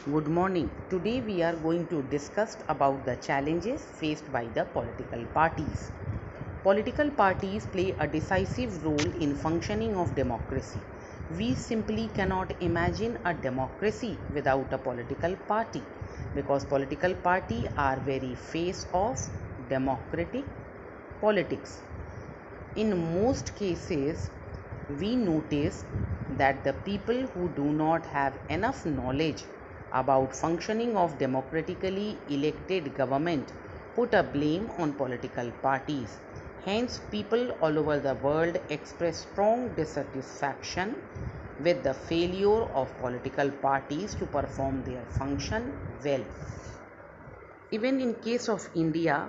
Good morning. Today we are going to discuss about the challenges faced by the political parties. Political parties play a decisive role in functioning of democracy. We simply cannot imagine a democracy without a political party because political parties are very face of democratic politics. In most cases, we notice that the people who do not have enough knowledge about functioning of democratically elected government put a blame on political parties. Hence, people all over the world express strong dissatisfaction with the failure of political parties to perform their function well. Even in case of India,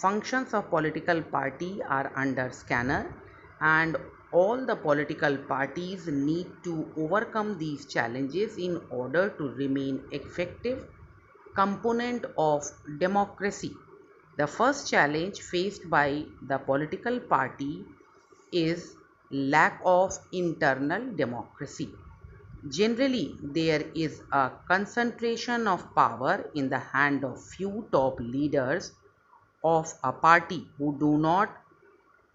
functions of political party are under scanner, and all the political parties need to overcome these challenges in order to remain effective component of democracy. The first challenge faced by the political party is lack of internal democracy. Generally, there is a concentration of power in the hand of few top leaders of a party who do not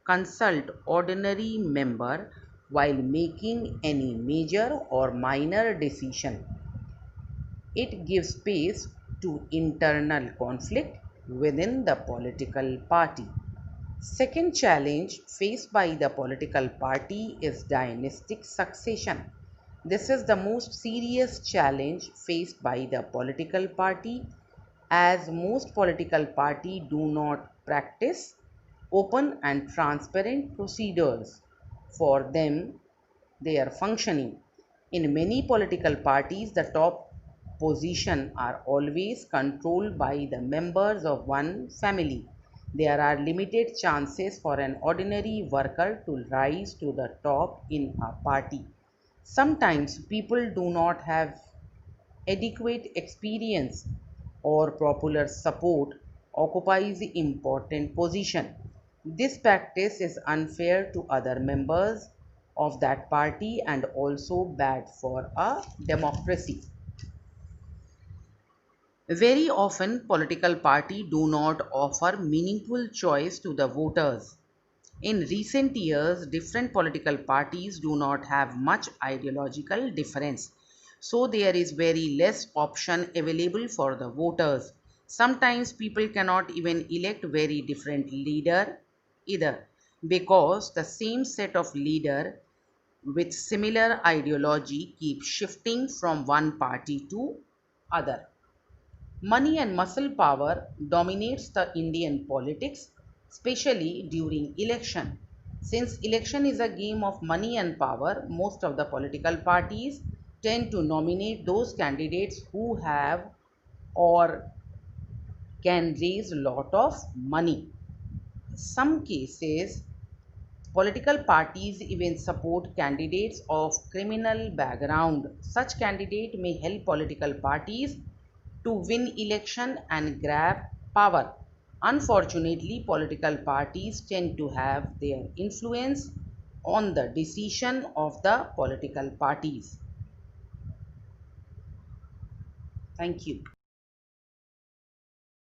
consult ordinary member while making any major or minor decision. It gives space to internal conflict within the political party. Second challenge faced by the political party is dynastic succession. This is the most serious challenge faced by the political party, as most political parties do not practice open and transparent procedures for their functioning. In many political parties, the top position are always controlled by the members of one family. There are limited chances for an ordinary worker to rise to the top in a party. Sometimes people do not have adequate experience or popular support occupies the important position. This practice is unfair to other members of that party and also bad for a democracy. Very often, political parties do not offer meaningful choice to the voters. In recent years, different political parties do not have much ideological difference, so there is very less option available for the voters. Sometimes people cannot even elect very different leader either, because the same set of leader with similar ideology keep shifting from one party to other. Money and muscle power dominates the Indian politics, especially during election. Since election is a game of money and power, most of the political parties tend to nominate those candidates who have or can raise a lot of money. Some cases, political parties even support candidates of criminal background. Such candidate may help political parties to win election and grab power. Unfortunately, political parties tend to have their influence on the decision of the political parties. Thank you.